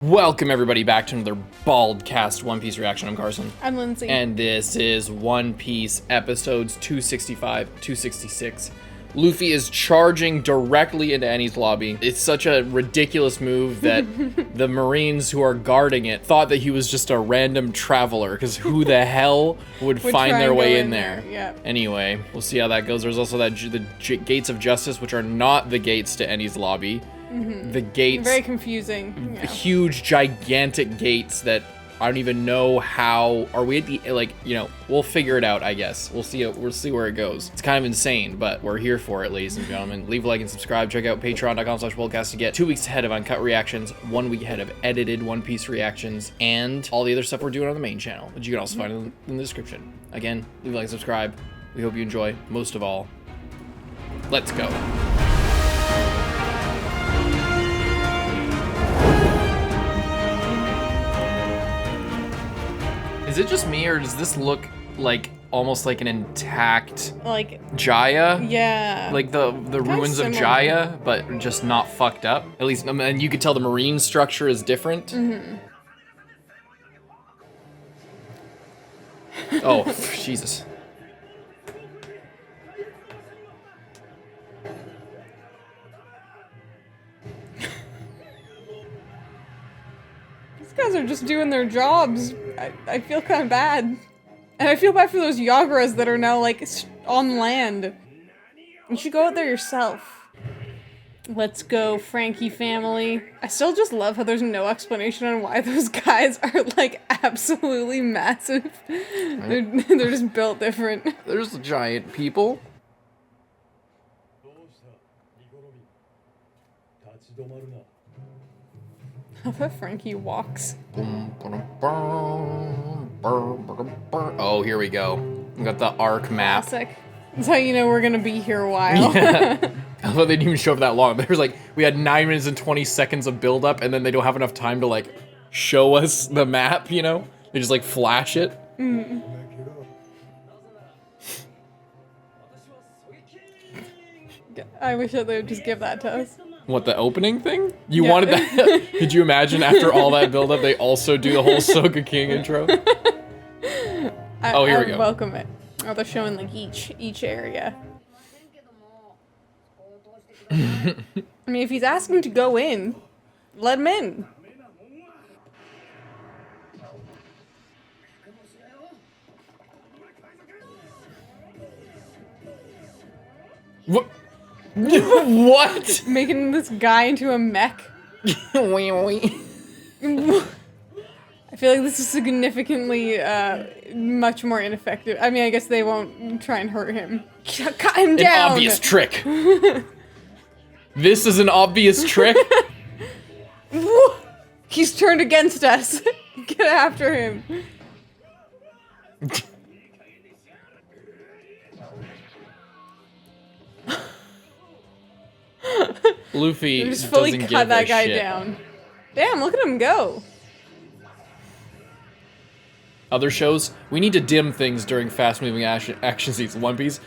Welcome everybody back to another BOLDcast One Piece reaction. I'm Carson. I'm Lindsay. And this is One Piece episodes 265, 266. Luffy is charging directly into Enies' lobby. It's such a ridiculous move that the Marines who are guarding it thought that he was just a random traveler, because who the hell would find their way in there? Yeah. Anyway, we'll see how that goes. There's also the gates of justice, which are not the gates to Enies' lobby. The gates, very confusing. Yeah. Huge, gigantic gates that I don't even know how. Are we at the, like, you know, we'll figure it out, I guess. We'll see where it goes. It's kind of insane, but we're here for it, ladies and gentlemen. Leave a like and subscribe. Check out patreon.com/boldcast to get 2 weeks ahead of uncut reactions, 1 week ahead of edited One Piece reactions, and all the other stuff we're doing on the main channel, which you can also find in the description. Again, leave a like, subscribe. We hope you enjoy. Most of all, let's go. Is it just me, or does this look like almost like an intact, like, Jaya? Yeah. Like the ruins of Jaya, but just not fucked up. At least, and you could tell the marine structure is different. Oh, Jesus. These guys are just doing their jobs. I feel kind of bad. And I feel bad for those Yagras that are now, like, on land. You should go out there yourself. Let's go, Franky family. I still just love how there's no explanation on why those guys are, like, absolutely massive. They're just built different. There's the giant people. How about Franky walks? Oh, here we go. We got the arc map. Classic. That's how you know we're gonna be here a while. Yeah. Although they didn't even show up that long. There's like, we had 9 minutes and 20 seconds of build up, and then they don't have enough time to like show us the map, you know? They just like flash it. I wish that they would just give that to us. What, the opening thing? You wanted that? Could you imagine after all that build up, they also do the whole Soka King intro? Oh, here we go. Welcome it. Oh, they're showing like each area. I mean, if he's asking to go in, let him in. What? What? Making this guy into a mech. I feel like this is significantly much more ineffective. I mean, I guess they won't try and hurt him. Cut him down! An obvious trick. This is an obvious trick? He's turned against us. Get after him. Luffy just fully doesn't cut give that a guy shit. down. Damn, look at him go. Other shows, we need to dim things during fast-moving action scenes in One Piece.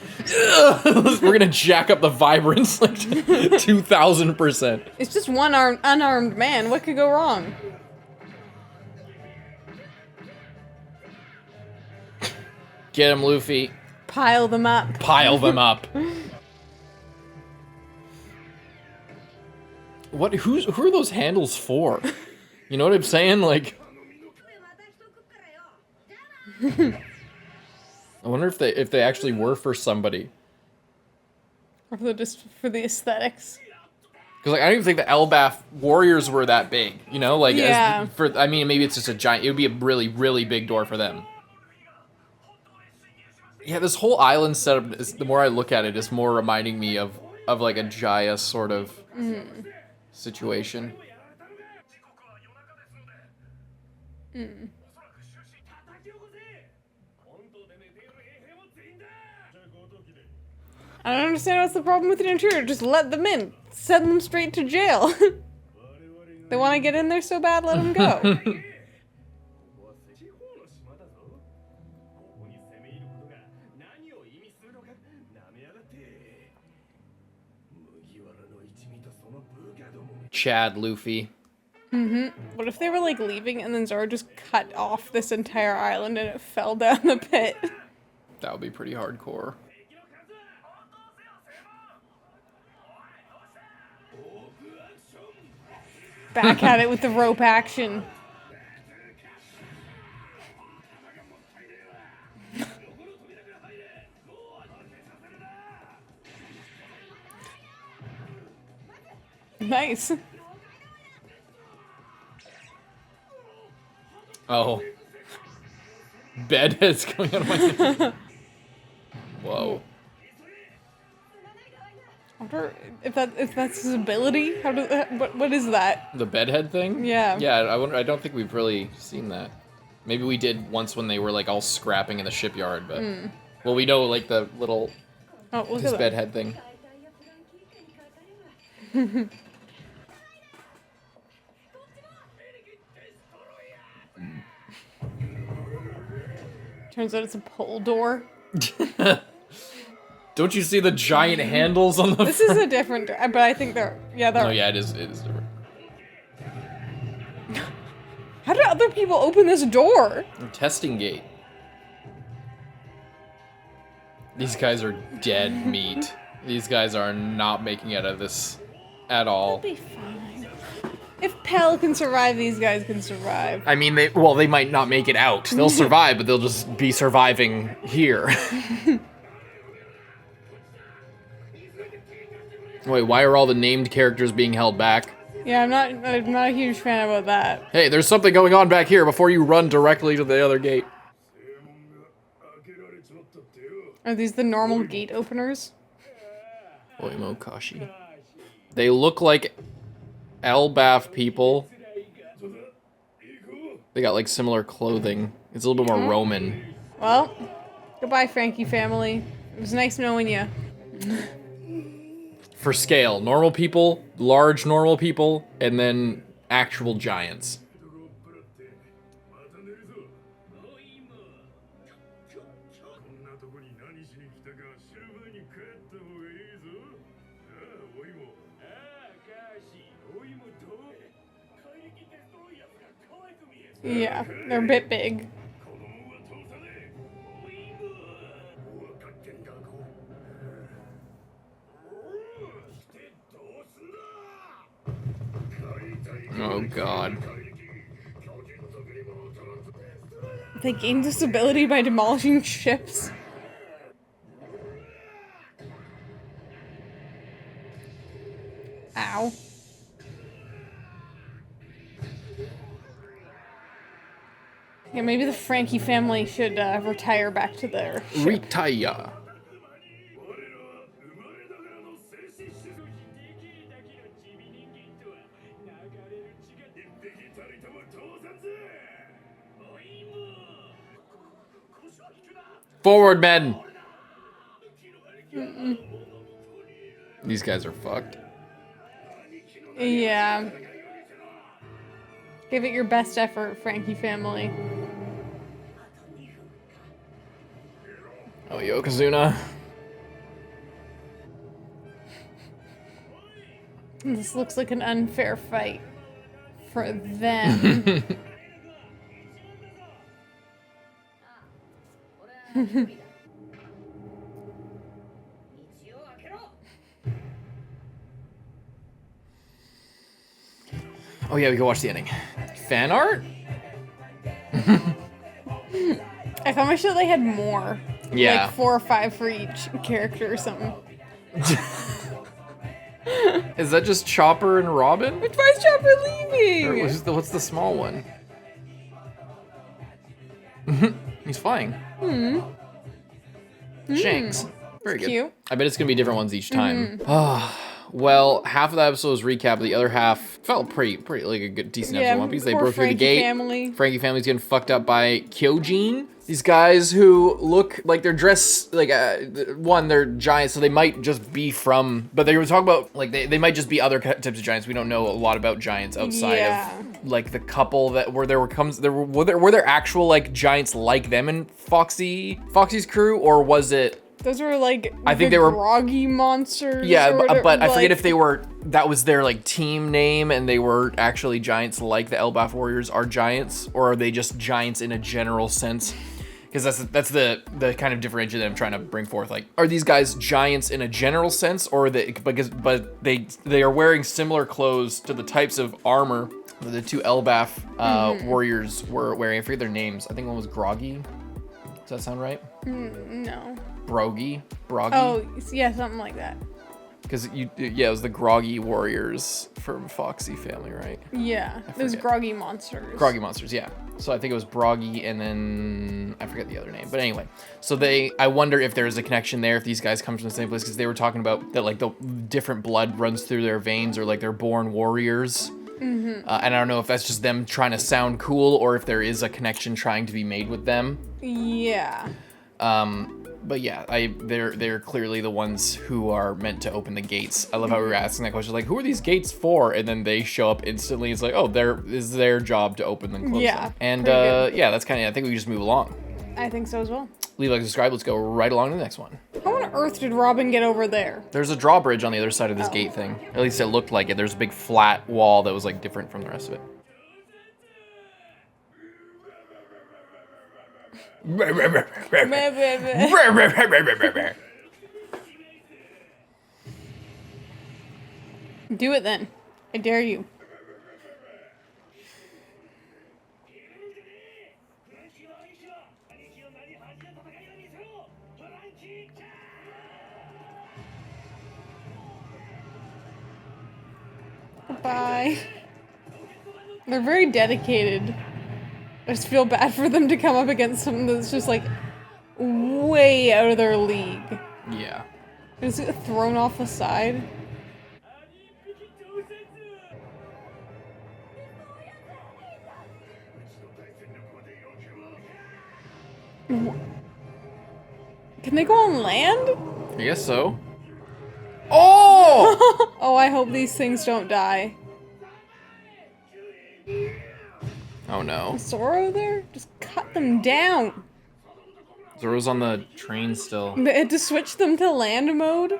We're gonna jack up the vibrance like 2,000%. It's just one unarmed man. What could go wrong? Get him, Luffy. Pile them up. Pile them up. What? Who are those handles for? You know what I'm saying? Like, I wonder if they actually were for somebody. Or just for the aesthetics. Because like, I don't even think the Elbaf warriors were that big. You know, like, yeah. I mean, maybe it's just a giant. It would be a really, really big door for them. Yeah, this whole island setup is, the more I look at it, is more reminding me of like a Jaya sort of situation. I don't understand what's the problem with the intruder. Just let them in. Send them straight to jail. They want to get in there so bad, let them go. Chad Luffy. What if they were like leaving and then Zoro just cut off this entire island and it fell down the pit? That would be pretty hardcore. Back at it with the rope action. Nice. Oh. Bedhead's coming out of my head. Whoa. I wonder if that's his ability. How does that, what is that? The bedhead thing? Yeah. Yeah, I don't think we've really seen that. Maybe we did once when they were like all scrapping in the shipyard, but well, we know like the little his bedhead thing. Turns out it's a pole door. Don't you see the giant handles on the This is a different door, but I think they're No, yeah, it is different. How did other people open this door? Testing gate. These guys are dead meat. These guys are not making it out of this at all. They'll be fine. If Pell can survive, these guys can survive. I mean, they might not make it out. They'll survive, but they'll just be surviving here. Wait, why are all the named characters being held back? Yeah, I'm not a huge fan about that. Hey, there's something going on back here before you run directly to the other gate. Are these the normal gate openers? Oimokashi. They look like Elbaf people. They got like similar clothing. It's a little bit more Roman. Well, goodbye, Franky family. It was nice knowing you. For scale, normal people, large normal people, and then actual giants. Yeah, they're a bit big. Oh god. They gained this ability by demolishing ships. Ow. Yeah, maybe the Franky family should retire back to their ship. Retire. Forward, men! These guys are fucked. Yeah. Give it your best effort, Franky family. Oh, Yokozuna. This looks like an unfair fight for them. Oh yeah, we can watch the ending. Fan art? I thought I wish they had more. Yeah. Like 4 or 5 for each character or something. Is that just Chopper and Robin? Which why is Chopper leaving? Or what's the small one? He's flying. Shanks. Very good. Cute. I bet it's gonna be different ones each time. Well, half of the episode was recap. The other half felt pretty like a good, decent episode of One Piece. They poor broke through the Franky gate. family. Franky family's getting fucked up by Kyojin. These guys who look like they're dressed like one, they're giants, so they might just be from. But they were talking about like they might just be other types of giants. We don't know a lot about giants outside of like the couple that were there actual like giants like them in Foxy's crew, or was it Those were like I think the they were groggy monsters. Yeah, or whatever, but I like, forget if they were, that was their like team name and they were actually giants like the Elbaf Warriors are giants, or are they just giants in a general sense? Because that's the kind of differentiation that I'm trying to bring forth. Like, are these guys giants in a general sense, or but they are wearing similar clothes to the types of armor that the two Elbaf warriors were wearing? I forget their names. I think one was Groggy. Does that sound right? No. Broggy? Oh, yeah, something like that. Because it was the Groggy Warriors from Foxy Family, right? Yeah, those groggy monsters. Groggy Monsters, yeah. So I think it was Broggy, and then I forget the other name. But anyway, so I wonder if there's a connection there, if these guys come from the same place, because they were talking about that, like, the different blood runs through their veins, or like they're born warriors. And I don't know if that's just them trying to sound cool, or if there is a connection trying to be made with them. Yeah. But yeah, they're clearly the ones who are meant to open the gates. I love how we were asking that question, like, who are these gates for? And then they show up instantly. It's like, oh, it's their job to open them, close them. And yeah, that's kind of, I think we just move along. I think so as well. Leave a like, subscribe. Let's go right along to the next one. How on earth did Robin get over there? There's a drawbridge on the other side of this gate thing. At least it looked like it. There's a big flat wall that was like different from the rest of it. Do it then. I dare you. Bye. They're very dedicated. I just feel bad for them to come up against something that's just like way out of their league. Yeah. Is it thrown off the side? Can they go on land? I guess so. Oh! Oh, I hope these things don't die. Oh no. Is Zoro there? Just cut them down. Zoro's on the train still. They had to switch them to land mode?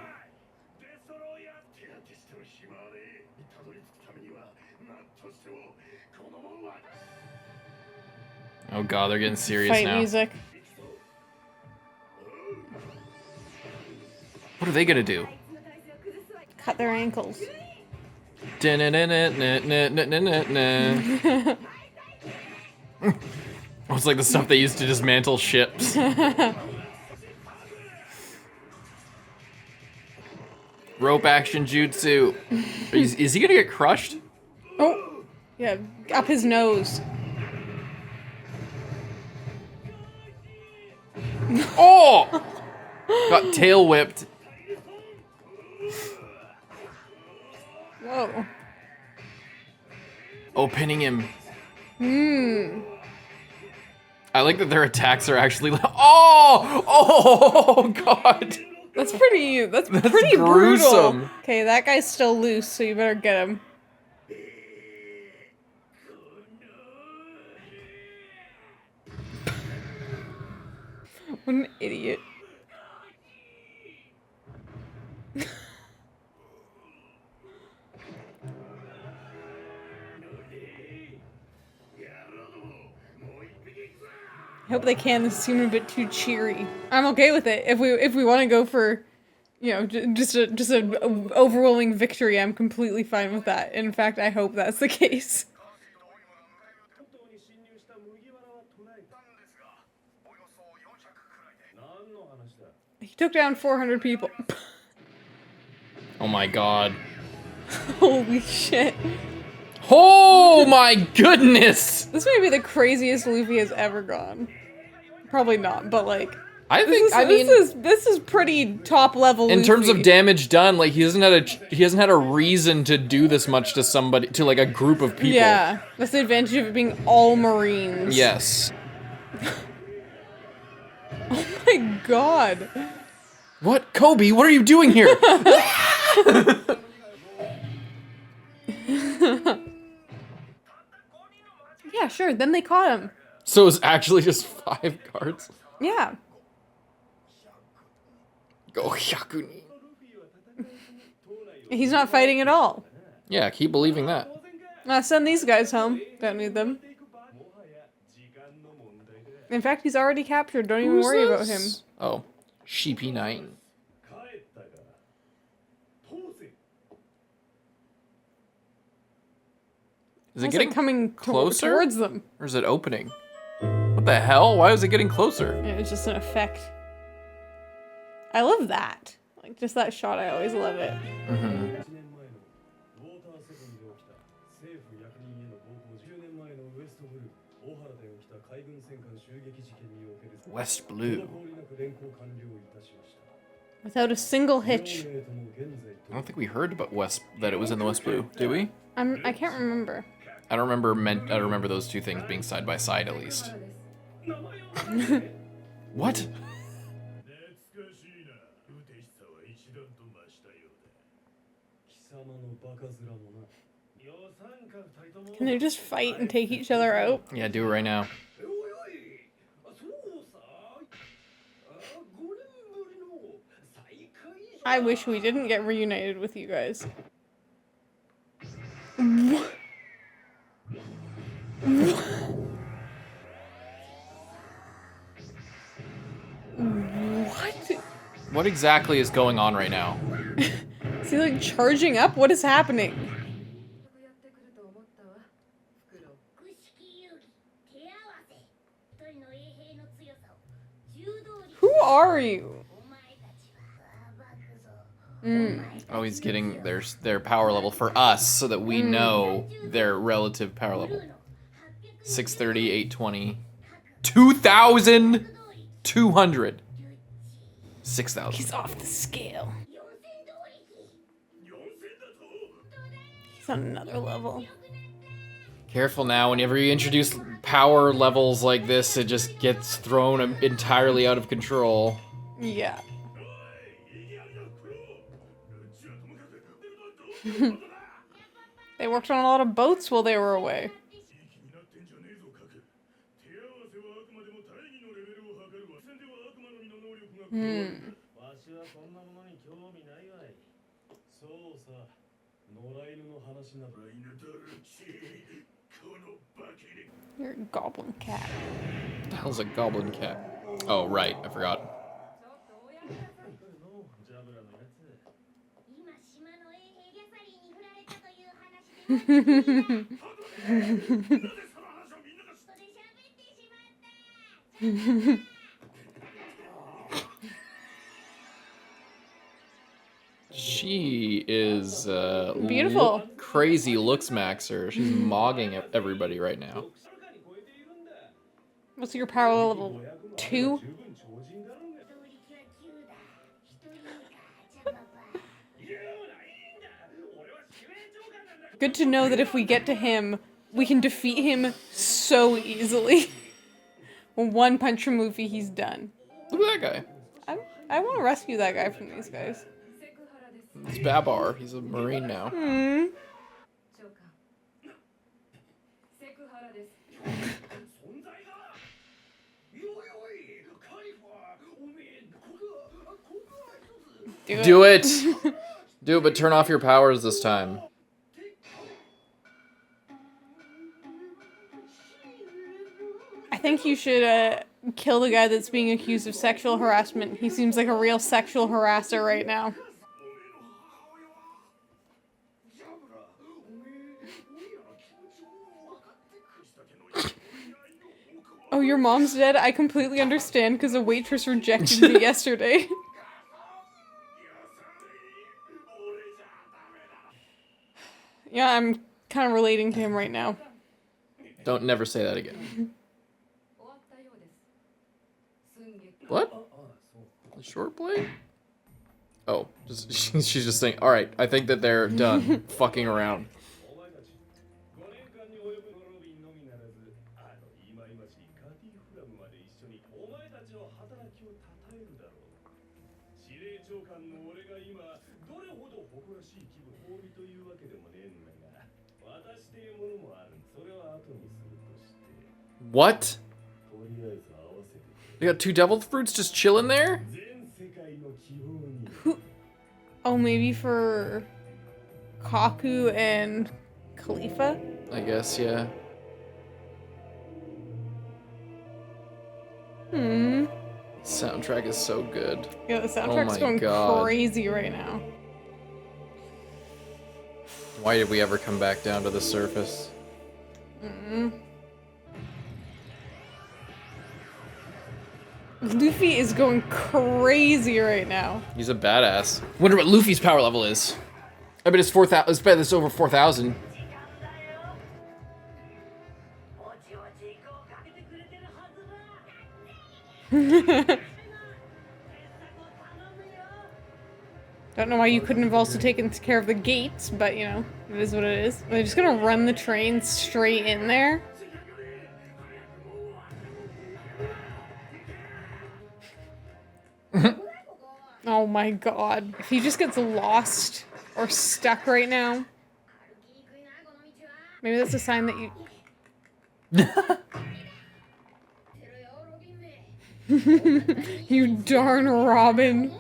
Oh god, they're getting serious Fight now. music. What are they gonna do? Cut their ankles. Oh, it's like the stuff they used to dismantle ships. Rope action jutsu. Is he gonna get crushed? Oh! Yeah, up his nose. Oh! Got tail whipped. Whoa. Oh, pinning him. I like that their attacks are actually like, oh god. That's pretty pretty gruesome. brutal. Okay, that guy's still loose, so you better get him. What an idiot. I hope they can. This seemed a bit too cheery. I'm okay with it. If we want to go for, you know, just an overwhelming victory, I'm completely fine with that. In fact, I hope that's the case. He took down 400 people. Oh my god. Holy shit. Oh my goodness! This may be the craziest Luffy has ever gone. Probably not, but like, I think this is pretty top level. In Luffy. terms of damage done, like he hasn't had a reason to do this much to somebody, to like a group of people. Yeah, that's the advantage of it being all Marines. Yes. Oh my god. What, Kobe? What are you doing here? Yeah, sure. Then they caught him. So it's actually just 5 guards. Yeah. Go Hyakuni. He's not fighting at all. Yeah, keep believing that. Send these guys home. Don't need them. In fact, he's already captured. Don't even worry about him. Oh, Sheepy 9. Is it getting coming closer towards them? Or is it opening? What the hell? Why is it getting closer? Yeah, it's just an effect. I love that. Like, just that shot, I always love it. West Blue. Without a single hitch. I don't think we heard about that it was in the West Blue, did we? I can't remember. I don't remember those two things being side by side at least. What? Can they just fight and take each other out? Yeah, do it right now. I wish we didn't get reunited with you guys. What? What exactly is going on right now? Is he like charging up? What is happening? Who are you? Oh, he's getting their power level for us so that we know their relative power level. 630, 820, 2,200. 6,000. He's off the scale. He's on another level. Careful now, whenever you introduce power levels like this, it just gets thrown entirely out of control. Yeah. They worked on a lot of boats while they were away. You're a goblin cat. What the hell's a goblin cat? Oh, right, I forgot. She is beautiful. Crazy looks maxer. She's mogging everybody right now. What's your power level? 2? Good to know that if we get to him, we can defeat him so easily. One punch from Luffy, he's done. Look at that I want to rescue that guy from these guys. guy. It's Babar. He's a marine now. Do it! Do it, but turn off your powers this time. I think you should kill the guy that's being accused of sexual harassment. He seems like a real sexual harasser right now. Oh, your mom's dead? I completely understand because a waitress rejected me yesterday. Yeah, I'm kind of relating to him right now. Don't never say that again. What? The short blade? Oh, she's just saying, alright, I think that they're done fucking around. What? They got 2 devil fruits just chilling there? Oh, maybe for Kaku and Khalifa? I guess, yeah. Soundtrack is so good. Yeah, the soundtrack's going crazy right now. Why did we ever come back down to the surface? Luffy is going crazy right now. He's a badass. Wonder what Luffy's power level is. I bet it's 4,000. I bet it's over 4,000. Don't know why you couldn't have also taken care of the gates, but you know, it is what it is. They're just gonna run the train straight in there. Oh my god. If he just gets lost or stuck right now. Maybe that's a sign that you... You darn Robin.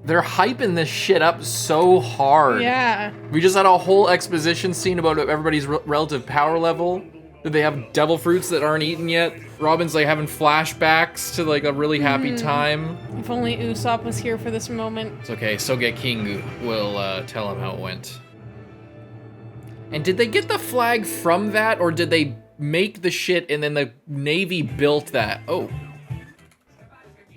They're hyping this shit up so hard. Yeah. We just had a whole exposition scene about everybody's relative power level. That they have devil fruits that aren't eaten yet. Robin's like having flashbacks to like a really happy time. If only Usopp was here for this moment. It's okay, Soge King will tell him how it went. And did they get the flag from that, or did they make the shit and then the Navy built that? Oh.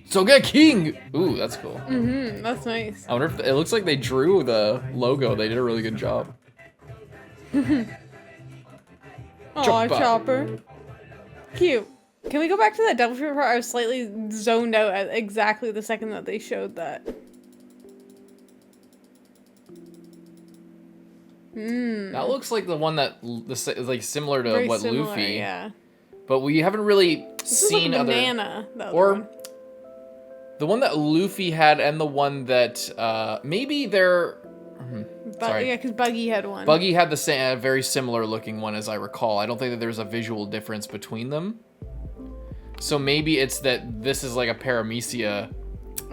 Soge King! Ooh, that's cool. That's nice. I wonder if, it looks like they drew the logo. They did a really good job. Aw, Chopper. Cute. Can we go back to that devil fruit part? I was slightly zoned out at exactly the second that they showed that. That looks like the one that is like similar to Very what similar, Luffy. yeah. But we haven't really This seen is like a other. banana, the other Or one. the one that Luffy had and the one that maybe they're. Sorry. Yeah, because Buggy had one. Buggy had the same, very similar looking one as I recall. I don't think that there's a visual difference between them. So maybe it's that this is like a paramecia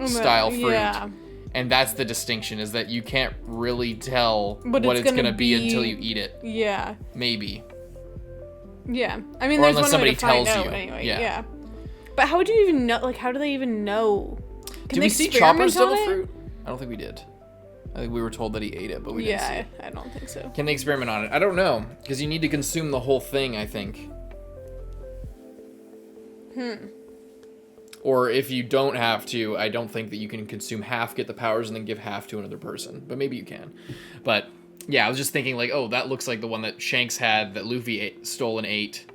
style fruit. Yeah. And that's the distinction, is that you can't really tell But what it's it's gonna gonna be be- until you eat it. Yeah. Maybe. Yeah. I mean, Or there's unless one way to somebody find tells out you. anyway. Yeah. Yeah. But how would you even know? Like, how do they even know? Can Did they we see experiment Chopper's on devil it? fruit? I don't think we did. I think we were told that he ate it, but we didn't see Yeah, it. I don't think so. Can they experiment on it? I don't know, because you need to consume the whole thing, I think. Or if you don't have to, I don't think that you can consume half, get the powers, and then give half to another person. But maybe you can. But yeah, I was just thinking like, oh, that looks like the one that Shanks had that Luffy stole and ate.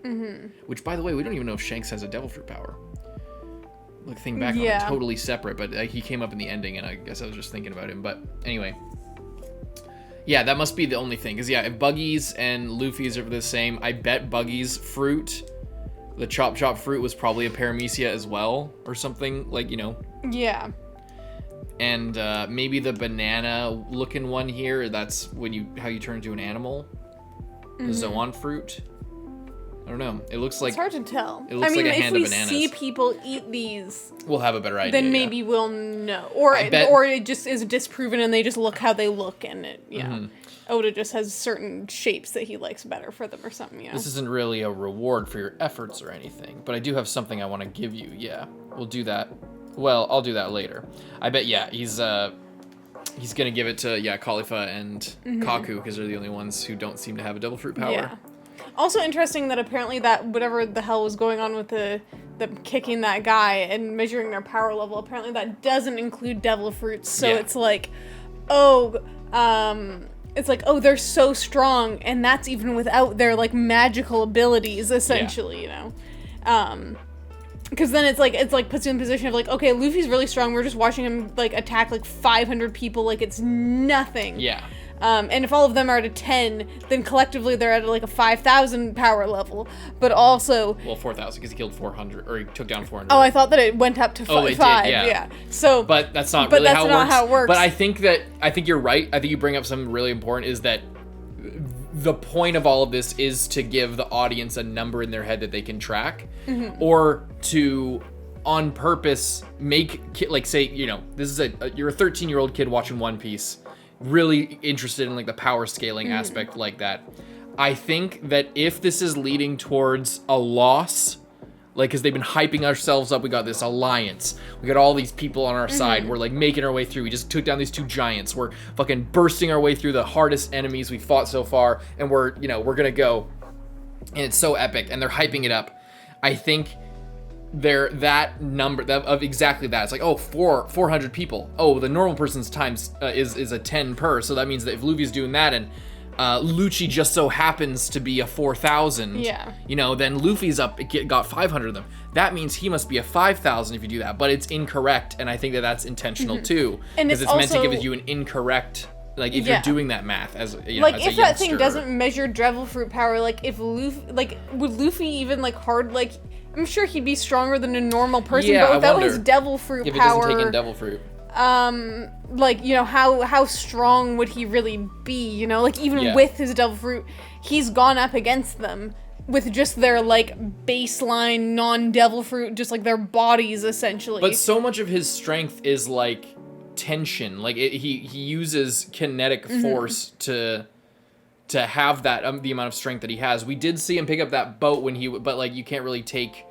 Which, by the way, we don't even know if Shanks has a devil fruit power. Like, think back on it, totally separate, but he came up in the ending, and I guess I was just thinking about him. But anyway, yeah, that must be the only thing. Because yeah, if Buggy's and Luffy's are the same, I bet Buggy's fruit, the Chop Chop fruit, was probably a paramecia as well, or something, like, you know. Yeah. And maybe the banana-looking one here, that's when how you turn into an animal. The Zoan fruit. I don't know. It looks like It's hard to tell. It looks I mean, like a hand of if we bananas. see people eat these, we'll have a better idea. then yeah. maybe we'll know. Or I bet- or it just is disproven and they just look how they look and it, you know. Oda just has certain shapes that he likes better for them or something, you know. This isn't really a reward for your efforts or anything, but I do have something I want to give you. Yeah, we'll do that. Well, I'll do that later. I bet, yeah, he's gonna give it to, yeah, Khalifa and Kaku, because they're the only ones who don't seem to have a devil fruit power. Yeah. Also interesting that apparently that whatever the hell was going on with the kicking that guy and measuring their power level, apparently that doesn't include devil fruits. So Yeah. it's like, they're so strong, and that's even without their like magical abilities, essentially, you know. Because then it's like puts you in the position of like, okay, Luffy's really strong. We're just watching him like attack like 500 people like it's nothing. Yeah. And if all of them are at a 10, then collectively they're at like a 5,000 power level. But also... Well, 4,000, because he killed 400, or he took down 400. Oh, I thought that it went up to 5. Oh, it did, yeah. So... But that's not really how it works. how it works. But I think you're right. I think you bring up something really important, is that the point of all of this is to give the audience a number in their head that they can track, or to on purpose make like, say, you know, this is you're a 13-year-old kid watching One Piece, really interested in like the power scaling aspect like that. I think that if this is leading towards a loss, like, because they've been hyping ourselves up, we got this alliance, we got all these people on our side, we're like making our way through, we just took down these 2 giants, we're fucking bursting our way through the hardest enemies we fought so far, and we're gonna go, and it's so epic, and they're hyping it up. I think that number of exactly that, it's like, oh, 400 people, oh, the normal person's times is a 10 per, so that means that if Luffy's doing that, and Lucci just so happens to be a 4,000. Yeah. You know, then Luffy's got 500 of them. That means he must be a 5,000 if you do that. But it's incorrect, and I think that that's intentional too, because it's meant to give you an incorrect. Like, if you're doing that math as, you know, like, as if a that thing youngster. doesn't measure Devil Fruit power, like, if Luffy, like, would Luffy even, like, I'm sure he'd be stronger than a normal person, Yeah, but without I wonder his Devil Fruit if power, it doesn't take in Devil Fruit. like, you know, how strong would he really be, you know? Like, even with his Devil Fruit, he's gone up against them with just their, like, baseline non-Devil Fruit, just, like, their bodies, essentially. But so much of his strength is, like, tension. Like, he uses kinetic force to have that, the amount of strength that he has. We did see him pick up that boat but, like, you can't really take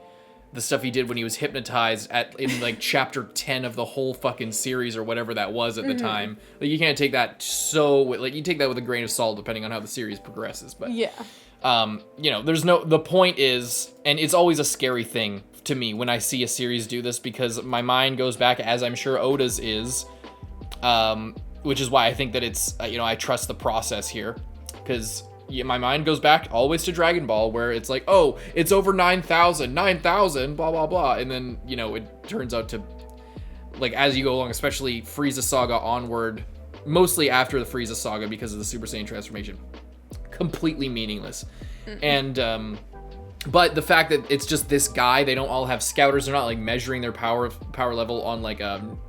the stuff he did when he was hypnotized in like chapter 10 of the whole fucking series or whatever that was at the time. Like, you can't take that you take that with a grain of salt depending on how the series progresses. But yeah, you know, the point is, and it's always a scary thing to me when I see a series do this, because my mind goes back, as I'm sure Oda's is, which is why I think that it's, you know, I trust the process here, because my mind goes back always to Dragon Ball, where it's like, oh, it's over 9,000, blah, blah, blah. And then, you know, it turns out to, like, as you go along, especially Frieza Saga onward, mostly after the Frieza Saga because of the Super Saiyan transformation, completely meaningless. And, but the fact that it's just this guy, they don't all have scouters, they're not like measuring their power level on like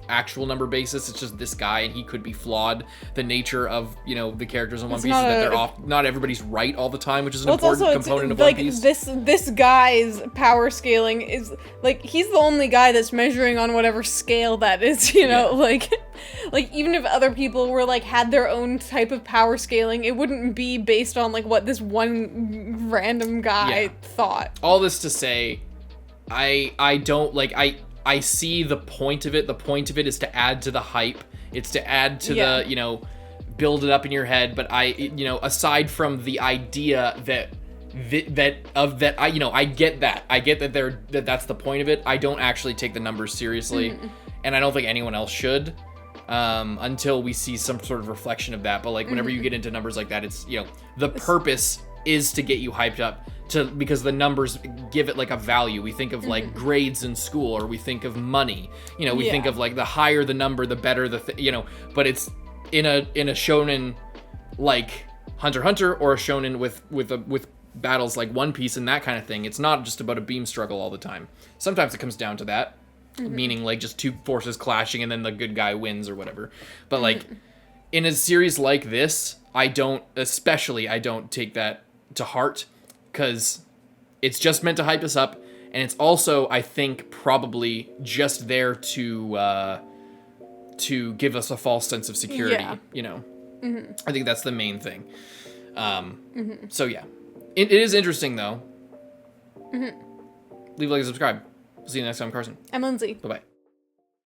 actual number basis. It's just this guy, and he could be flawed. The nature of, you know, the characters in One Piece is that they're off. Not everybody's right all the time, which is an important component of One Piece. This guy's power scaling is like, he's the only guy that's measuring on whatever scale that is. You know, like even if other people were like had their own type of power scaling, it wouldn't be based on like what this one random guy thought. All this to say, I don't like I see the point of it. The point of it is to add to the hype. It's to add to the, you know, build it up in your head. But you know, aside from the idea that I get that. I get that that's the point of it. I don't actually take the numbers seriously, and I don't think anyone else should, until we see some sort of reflection of that. But like, whenever you get into numbers like that, it's, you know, the purpose is to get you hyped up, because the numbers give it like a value. We think of like grades in school, or we think of money, you know, we think of like the higher the number, the better you know, but it's in a shonen like Hunter x Hunter, or a shonen with battles like One Piece and that kind of thing. It's not just about a beam struggle all the time. Sometimes it comes down to that, meaning like just two forces clashing and then the good guy wins or whatever. But like in a series like this, I don't take that to heart, because it's just meant to hype us up, and it's also, I think, probably just there to give us a false sense of security. You know, I think that's the main thing. So yeah, it is interesting though. Leave a like and subscribe. See you next time, Carson. I'm Lindsay. Bye bye.